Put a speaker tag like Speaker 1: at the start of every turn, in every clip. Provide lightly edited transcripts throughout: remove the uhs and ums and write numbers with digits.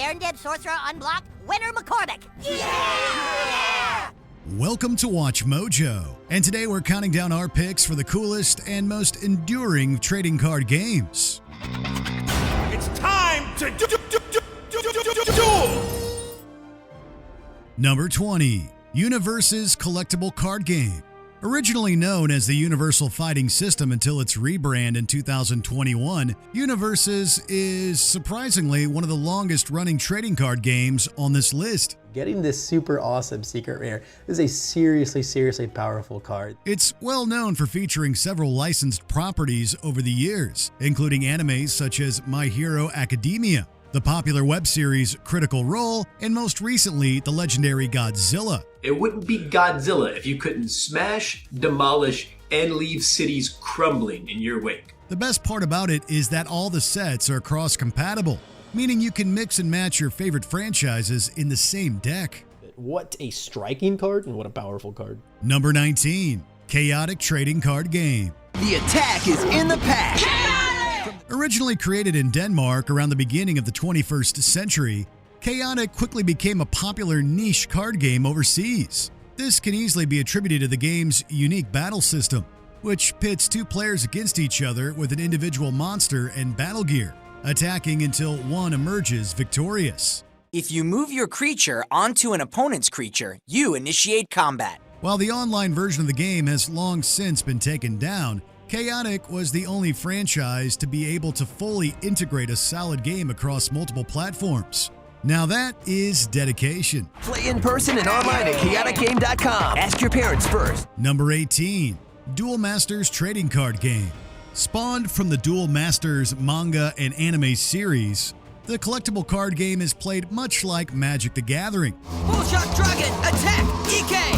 Speaker 1: Baron Dead Sorcerer Unblock, Winner McCormick. Yeah!
Speaker 2: Welcome to Watch Mojo, and today we're counting down our picks for the coolest and most enduring trading card games.
Speaker 3: It's time to duel!
Speaker 2: Number 20, Universe's collectible card game. Originally known as the Universal Fighting System until its rebrand in 2021, Universes is surprisingly one of the longest running trading card games on this list.
Speaker 4: Getting this super awesome secret rare is a seriously powerful card.
Speaker 2: It's well known for featuring several licensed properties over the years, including animes such as My Hero Academia, the popular web series Critical Role, and most recently, the legendary Godzilla.
Speaker 5: It wouldn't be Godzilla if you couldn't smash, demolish, and leave cities crumbling in your wake.
Speaker 2: The best part about it is that all the sets are cross-compatible, meaning you can mix and match your favorite franchises in the same deck.
Speaker 4: What a striking card and what a powerful card.
Speaker 2: Number 19, Chaotic Trading Card Game.
Speaker 6: The attack is in the pack.
Speaker 2: Originally created in Denmark around the beginning of the 21st century, Chaotic quickly became a popular niche card game overseas. This can easily be attributed to the game's unique battle system, which pits two players against each other with an individual monster and battle gear, attacking until one emerges victorious.
Speaker 6: If you move your creature onto an opponent's creature, you initiate combat.
Speaker 2: While the online version of the game has long since been taken down, Chaotic was the only franchise to be able to fully integrate a solid game across multiple platforms. Now that is dedication.
Speaker 6: Play in person and online at chaoticgame.com. Ask your parents first.
Speaker 2: Number 18, Duel Masters Trading Card Game. Spawned from the Duel Masters manga and anime series, the collectible card game is played much like Magic the Gathering.
Speaker 6: Bullshot Dragon, attack, EK!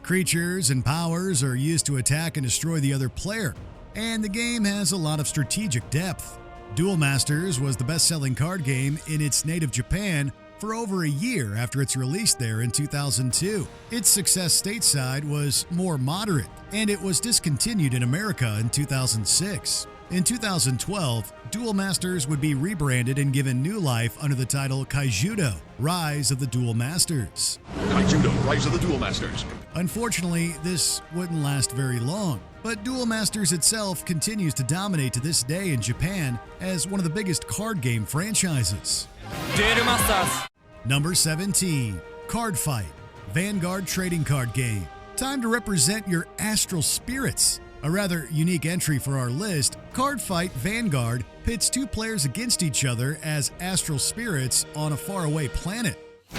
Speaker 2: Creatures and powers are used to attack and destroy the other player, and the game has a lot of strategic depth. Duel Masters was the best-selling card game in its native Japan for over a year after its release there in 2002. Its success stateside was more moderate, and it was discontinued in America in 2006. In 2012, Duel Masters would be rebranded and given new life under the title KaiJudo, Rise of the Duel Masters.
Speaker 3: KaiJudo, Rise of the Duel Masters.
Speaker 2: Unfortunately, this wouldn't last very long, but Duel Masters itself continues to dominate to this day in Japan as one of the biggest card game franchises.
Speaker 7: Duel Masters.
Speaker 2: Number 17, Card Fight, Vanguard Trading Card Game. Time to represent your astral spirits. A rather unique entry for our list, Card Fight Vanguard pits two players against each other as astral spirits on a faraway planet.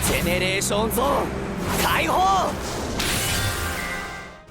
Speaker 6: Generation Zone, Kaiho!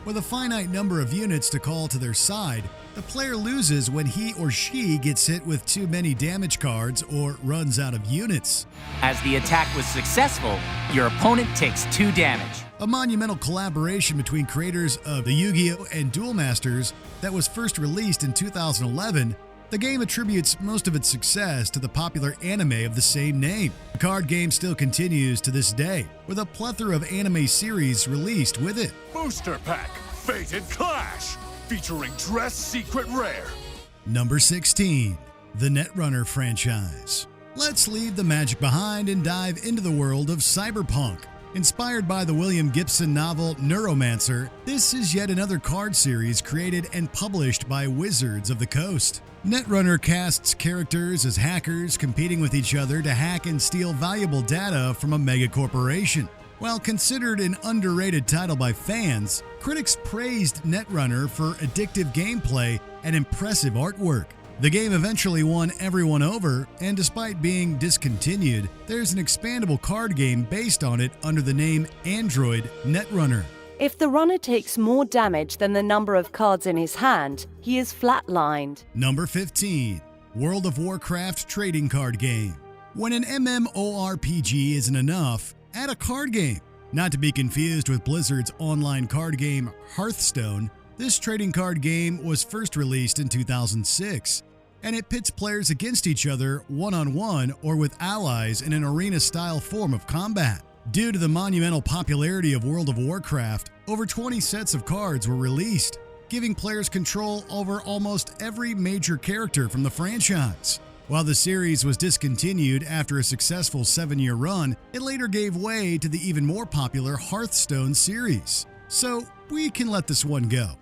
Speaker 2: With a finite number of units to call to their side, the player loses when he or she gets hit with too many damage cards or runs out of units.
Speaker 7: As the attack was successful, your opponent takes 2 damage.
Speaker 2: A monumental collaboration between creators of the YuGiOh and Duel Masters that was first released in 2011, the game attributes most of its success to the popular anime of the same name. The card game still continues to this day, with a plethora of anime series released with it.
Speaker 3: Booster Pack, Fated Clash, featuring Dress Secret Rare.
Speaker 2: Number 16, the Netrunner Franchise. Let's leave the magic behind and dive into the world of cyberpunk. Inspired by the William Gibson novel Neuromancer, this is yet another card series created and published by Wizards of the Coast. Netrunner casts characters as hackers competing with each other to hack and steal valuable data from a mega corporation. While considered an underrated title by fans, critics praised Netrunner for addictive gameplay and impressive artwork. The game eventually won everyone over, and despite being discontinued, there's an expandable card game based on it under the name Android Netrunner.
Speaker 8: If the runner takes more damage than the number of cards in his hand, he is flatlined.
Speaker 2: Number 15, World of Warcraft Trading Card Game. When an MMORPG isn't enough, add a card game. Not to be confused with Blizzard's online card game Hearthstone, this trading card game was first released in 2006, and it pits players against each other one-on-one or with allies in an arena-style form of combat. Due to the monumental popularity of World of Warcraft, over 20 sets of cards were released, giving players control over almost every major character from the franchise. While the series was discontinued after a successful 7-year run, it later gave way to the even more popular Hearthstone series. So we can let this one go.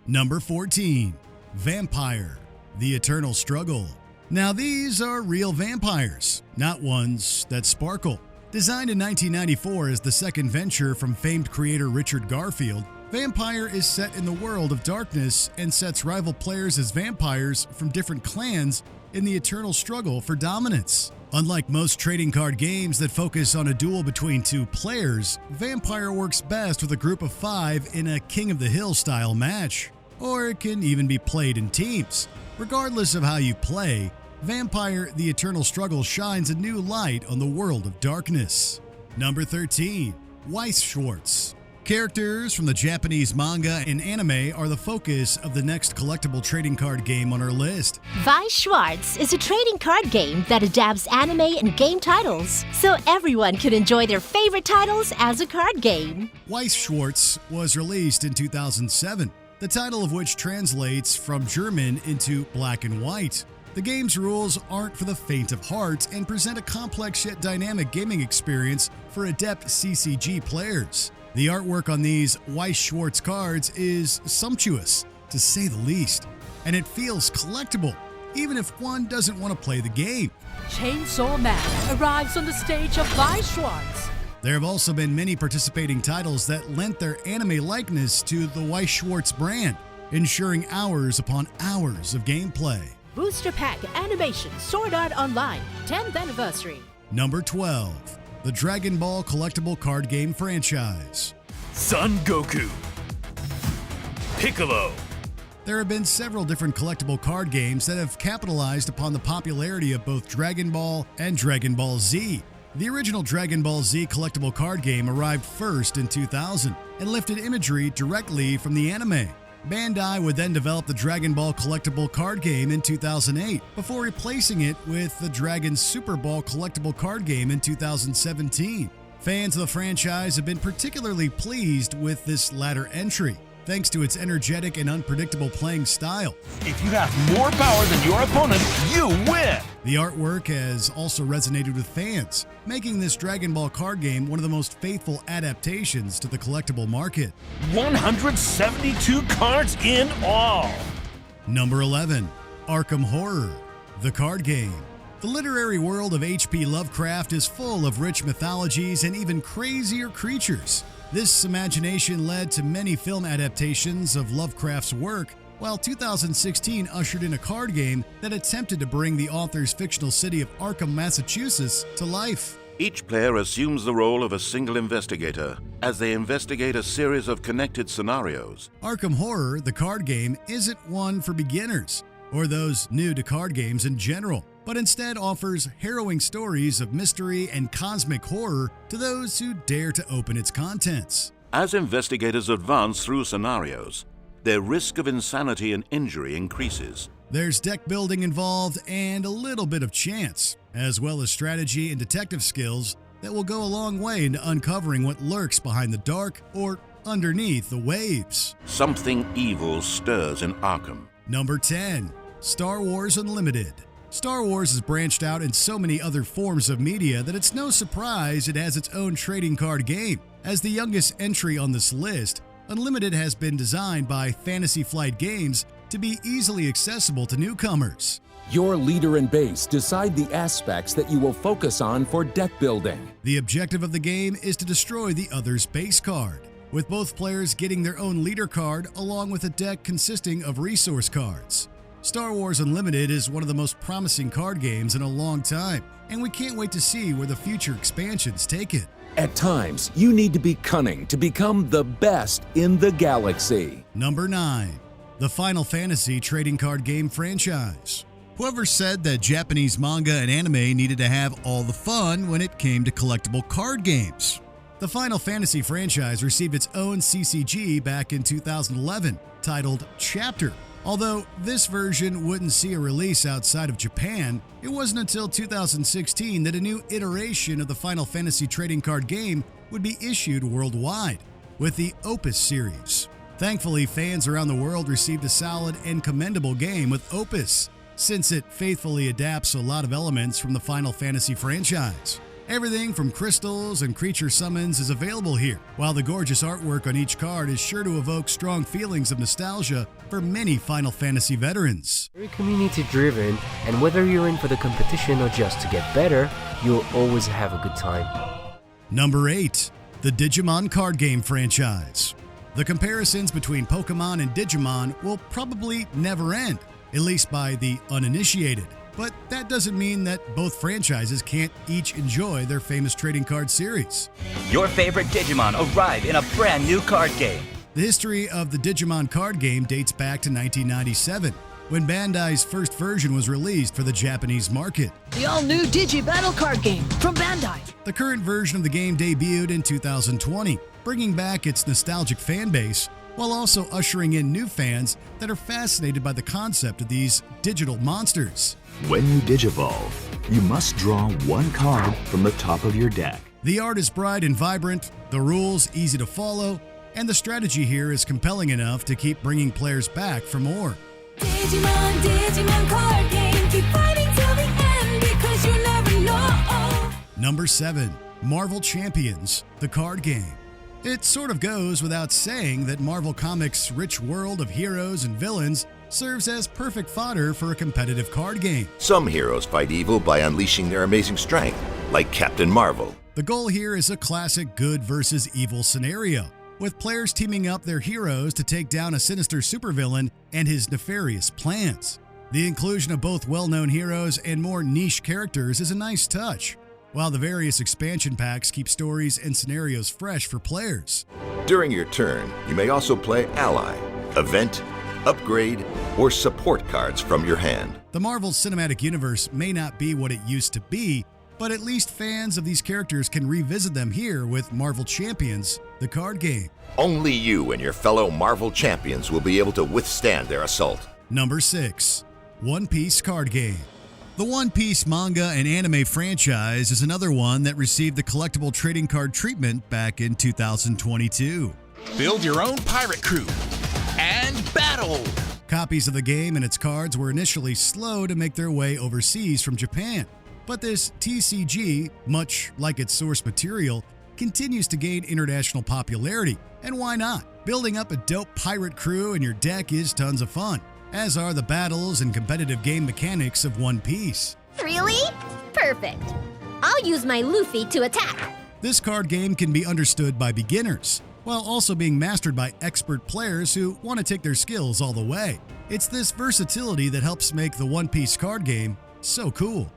Speaker 2: Number 14. Vampire: The Eternal Struggle. Now these are real vampires, not ones that sparkle. Designed in 1994 as the second venture from famed creator Richard Garfield, Vampire is set in the world of darkness and sets rival players as vampires from different clans in the eternal struggle for dominance. Unlike most trading card games that focus on a duel between two players, Vampire works best with a group of 5 in a King of the Hill style match. Or it can even be played in teams. Regardless of how you play, Vampire: The Eternal Struggle shines a new light on the world of darkness. Number 13. Weiss Schwarz. Characters from the Japanese manga and anime are the focus of the next collectible trading card game on our list.
Speaker 9: Weiss Schwarz is a trading card game that adapts anime and game titles, so everyone can enjoy their favorite titles as a card game.
Speaker 2: Weiss Schwarz was released in 2007, the title of which translates from German into black and white. The game's rules aren't for the faint of heart and present a complex yet dynamic gaming experience for adept CCG players. The artwork on these Weiss Schwarz cards is sumptuous, to say the least, and it feels collectible, even if one doesn't want to play the game.
Speaker 10: Chainsaw Man arrives on the stage of Weiss Schwarz.
Speaker 2: There have also been many participating titles that lent their anime likeness to the Weiss Schwarz brand, ensuring hours upon hours of gameplay.
Speaker 10: Booster Pack Animation Sword Art Online 10th Anniversary.
Speaker 2: Number 12. The Dragon Ball collectible card game franchise.
Speaker 3: Son Goku, Piccolo.
Speaker 2: There have been several different collectible card games that have capitalized upon the popularity of both Dragon Ball and Dragon Ball Z. The original Dragon Ball Z collectible card game arrived first in 2000 and lifted imagery directly from the anime. Bandai would then develop the Dragon Ball collectible card game in 2008, before replacing it with the Dragon Super Ball collectible card game in 2017. Fans of the franchise have been particularly pleased with this latter entry, thanks to its energetic and unpredictable playing style.
Speaker 3: If you have more power than your opponent, you win!
Speaker 2: The artwork has also resonated with fans, making this Dragon Ball card game one of the most faithful adaptations to the collectible market.
Speaker 3: 172 cards in all!
Speaker 2: Number 11. Arkham Horror: The Card Game. The literary world of H.P. Lovecraft is full of rich mythologies and even crazier creatures. This imagination led to many film adaptations of Lovecraft's work, while 2016 ushered in a card game that attempted to bring the author's fictional city of Arkham, Massachusetts, to life.
Speaker 11: Each player assumes the role of a single investigator as they investigate a series of connected scenarios.
Speaker 2: Arkham Horror: The Card Game isn't one for beginners, or those new to card games in general, but instead offers harrowing stories of mystery and cosmic horror to those who dare to open its contents.
Speaker 11: As investigators advance through scenarios, their risk of insanity and injury increases.
Speaker 2: There's deck building involved and a little bit of chance, as well as strategy and detective skills that will go a long way into uncovering what lurks behind the dark or underneath the waves.
Speaker 11: Something evil stirs in Arkham.
Speaker 2: Number 10. Star Wars Unlimited. Star Wars has branched out in so many other forms of media that it's no surprise it has its own trading card game. As the youngest entry on this list, Unlimited has been designed by Fantasy Flight Games to be easily accessible to newcomers.
Speaker 12: Your leader and base decide the aspects that you will focus on for deck building.
Speaker 2: The objective of the game is to destroy the other's base card, with both players getting their own leader card along with a deck consisting of resource cards. Star Wars Unlimited is one of the most promising card games in a long time, and we can't wait to see where the future expansions take it.
Speaker 12: At times, you need to be cunning to become the best in the galaxy.
Speaker 2: Number 9. The Final Fantasy Trading Card Game franchise. Whoever said that Japanese manga and anime needed to have all the fun when it came to collectible card games? The Final Fantasy franchise received its own CCG back in 2011, titled Chapter. Although this version wouldn't see a release outside of Japan, it wasn't until 2016 that a new iteration of the Final Fantasy trading card game would be issued worldwide, with the Opus series. Thankfully, fans around the world received a solid and commendable game with Opus, since it faithfully adapts a lot of elements from the Final Fantasy franchise. Everything from crystals and creature summons is available here, while the gorgeous artwork on each card is sure to evoke strong feelings of nostalgia for many Final Fantasy veterans.
Speaker 13: Very community-driven, and whether you're in for the competition or just to get better, you'll always have a good time.
Speaker 2: Number 8. The Digimon Card Game franchise. The comparisons between Pokémon and Digimon will probably never end, at least by the uninitiated. But that doesn't mean that both franchises can't each enjoy their famous trading card series.
Speaker 7: Your favorite Digimon arrive in a brand new card game.
Speaker 2: The history of the Digimon Card Game dates back to 1997, when Bandai's first version was released for the Japanese market.
Speaker 10: The all-new Digi Battle card game from Bandai.
Speaker 2: The current version of the game debuted in 2020, bringing back its nostalgic fan base, while also ushering in new fans that are fascinated by the concept of these digital monsters.
Speaker 14: When you digivolve, you must draw one card from the top of your deck.
Speaker 2: The art is bright and vibrant, the rules easy to follow, and the strategy here is compelling enough to keep bringing players back for more.
Speaker 15: Digimon Card Game, keep fighting till the end because you never know.
Speaker 2: Number 7. Marvel Champions, the card game. It sort of goes without saying that Marvel Comics' rich world of heroes and villains serves as perfect fodder for a competitive card game.
Speaker 16: Some heroes fight evil by unleashing their amazing strength, like Captain Marvel.
Speaker 2: The goal here is a classic good versus evil scenario, with players teaming up their heroes to take down a sinister supervillain and his nefarious plans. The inclusion of both well-known heroes and more niche characters is a nice touch, while the various expansion packs keep stories and scenarios fresh for players.
Speaker 16: During your turn, you may also play Ally, Event, Upgrade, or Support cards from your hand.
Speaker 2: The Marvel Cinematic Universe may not be what it used to be, but at least fans of these characters can revisit them here with Marvel Champions, the card game.
Speaker 16: Only you and your fellow Marvel champions will be able to withstand their assault.
Speaker 2: Number 6. One Piece Card Game. The One Piece manga and anime franchise is another one that received the collectible trading card treatment back in 2022.
Speaker 17: Build your own pirate crew and battle!
Speaker 2: Copies of the game and its cards were initially slow to make their way overseas from Japan, but this TCG, much like its source material, continues to gain international popularity. And why not? Building up a dope pirate crew in your deck is tons of fun, as are the battles and competitive game mechanics of One Piece.
Speaker 9: Really? Perfect. I'll use my Luffy to attack.
Speaker 2: This card game can be understood by beginners, while also being mastered by expert players who want to take their skills all the way. It's this versatility that helps make the One Piece card game so cool.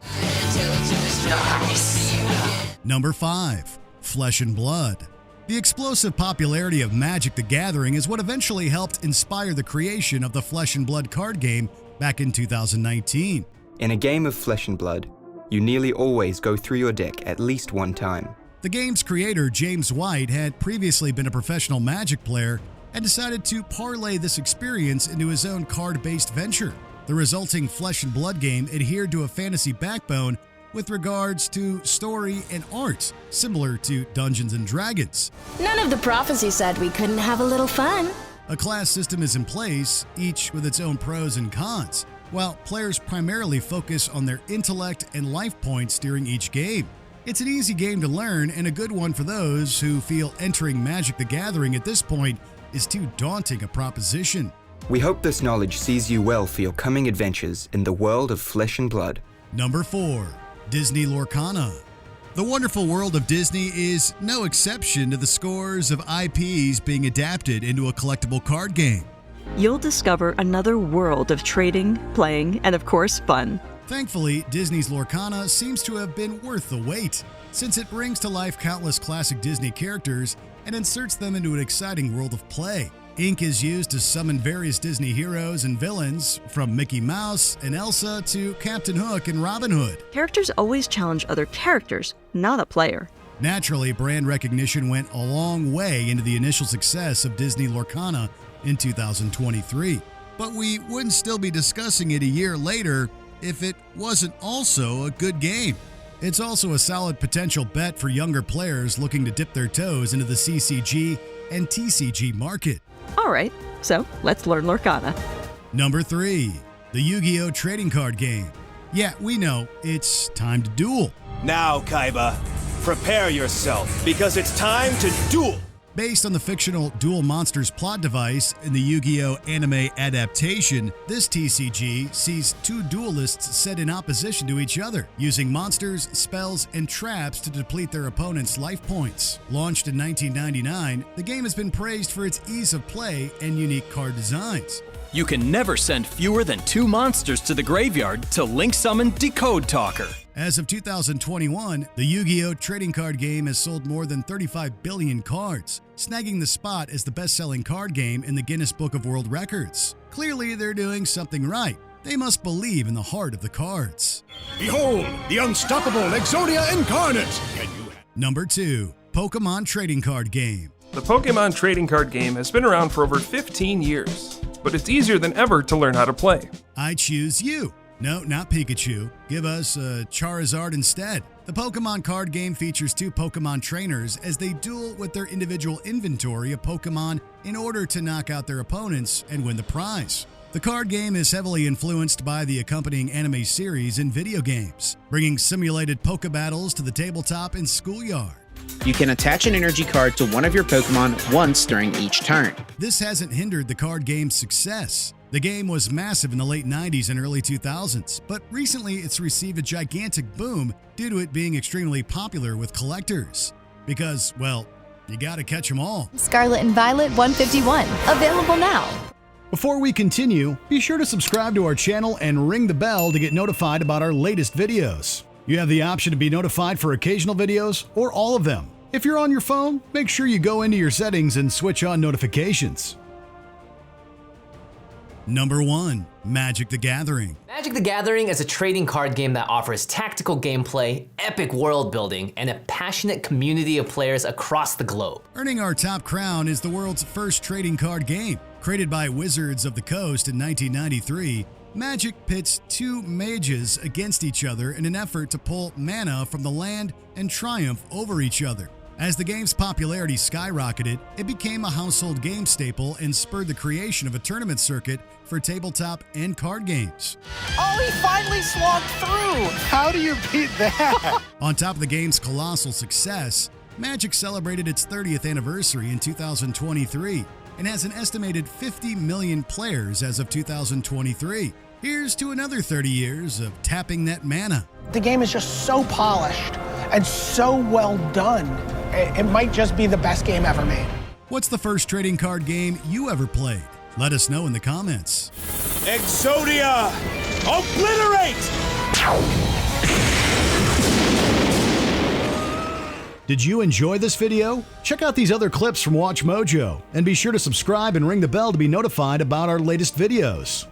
Speaker 2: Number 5. Flesh and Blood. The explosive popularity of Magic the Gathering is what eventually helped inspire the creation of the Flesh and Blood card game back in 2019.
Speaker 18: In a game of Flesh and Blood, you nearly always go through your deck at least one time.
Speaker 2: The game's creator, James White, had previously been a professional Magic player and decided to parlay this experience into his own card-based venture. The resulting Flesh and Blood game adhered to a fantasy backbone with regards to story and art, similar to Dungeons & Dragons.
Speaker 19: None of the prophecy said we couldn't have a little fun.
Speaker 2: A class system is in place, each with its own pros and cons, while players primarily focus on their intellect and life points during each game. It's an easy game to learn and a good one for those who feel entering Magic the Gathering at this point is too daunting a proposition.
Speaker 18: We hope this knowledge sees you well for your coming adventures in the world of Flesh and Blood.
Speaker 2: Number 4. Disney Lorcana. The wonderful world of Disney is no exception to the scores of IPs being adapted into a collectible card game.
Speaker 20: You'll discover another world of trading, playing, and of course fun.
Speaker 2: Thankfully, Disney's Lorcana seems to have been worth the wait, since it brings to life countless classic Disney characters and inserts them into an exciting world of play. Ink is used to summon various Disney heroes and villains, from Mickey Mouse and Elsa to Captain Hook and Robin Hood.
Speaker 20: Characters always challenge other characters, not a player.
Speaker 2: Naturally, brand recognition went a long way into the initial success of Disney Lorcana in 2023. But we wouldn't still be discussing it a year later if it wasn't also a good game. It's also a solid potential bet for younger players looking to dip their toes into the CCG and TCG market.
Speaker 20: Alright, so let's learn Lurana.
Speaker 2: Number 3. The YuGiOh Trading Card Game. Yeah, we know, it's time to duel.
Speaker 21: Now, Kaiba, prepare yourself, because it's time to duel!
Speaker 2: Based on the fictional Duel Monsters plot device in the YuGiOh anime adaptation, this TCG sees two duelists set in opposition to each other, using monsters, spells, and traps to deplete their opponent's life points. Launched in 1999, the game has been praised for its ease of play and unique card designs.
Speaker 22: You can never send fewer than 2 monsters to the graveyard to link summon Decode Talker.
Speaker 2: As of 2021, the YuGiOh Trading Card Game has sold more than 35 billion cards, snagging the spot as the best-selling card game in the Guinness Book of World Records. Clearly, they're doing something right. They must believe in the heart of the cards.
Speaker 3: Behold, the unstoppable Exodia Incarnate!
Speaker 2: Number 2. Pokémon Trading Card Game.
Speaker 23: The Pokémon Trading Card Game has been around for over 15 years, but it's easier than ever to learn how to play.
Speaker 2: I choose you. No, not Pikachu. Give us Charizard instead. The Pokemon card game features 2 Pokemon trainers as they duel with their individual inventory of Pokemon in order to knock out their opponents and win the prize. The card game is heavily influenced by the accompanying anime series and video games, bringing simulated Poke Battles to the tabletop and schoolyard.
Speaker 24: You can attach an energy card to one of your Pokemon once during each turn.
Speaker 2: This hasn't hindered the card game's success. The game was massive in the late 90s and early 2000s, but recently it's received a gigantic boom due to it being extremely popular with collectors. Because, well, you gotta catch them all.
Speaker 25: Scarlet and Violet 151, available now.
Speaker 2: Before we continue, be sure to subscribe to our channel and ring the bell to get notified about our latest videos. You have the option to be notified for occasional videos or all of them. If you're on your phone, make sure you go into your settings and switch on notifications. Number 1. Magic the Gathering.
Speaker 26: Magic the Gathering is a trading card game that offers tactical gameplay, epic world building, and a passionate community of players across the globe.
Speaker 2: Earning our top crown is the world's first trading card game. Created by Wizards of the Coast in 1993, Magic pits 2 mages against each other in an effort to pull mana from the land and triumph over each other. As the game's popularity skyrocketed, it became a household game staple and spurred the creation of a tournament circuit for tabletop and card games.
Speaker 27: Oh, he finally slogged through! How do you beat that?
Speaker 2: On top of the game's colossal success, Magic celebrated its 30th anniversary in 2023 and has an estimated 50 million players as of 2023. Here's to another 30 years of tapping that mana.
Speaker 27: The game is just so polished and so well done. It might just be the best game ever made.
Speaker 2: What's the first trading card game you ever played? Let us know in the comments.
Speaker 21: Exodia! Obliterate!
Speaker 2: Did you enjoy this video? Check out these other clips from WatchMojo and be sure to subscribe and ring the bell to be notified about our latest videos.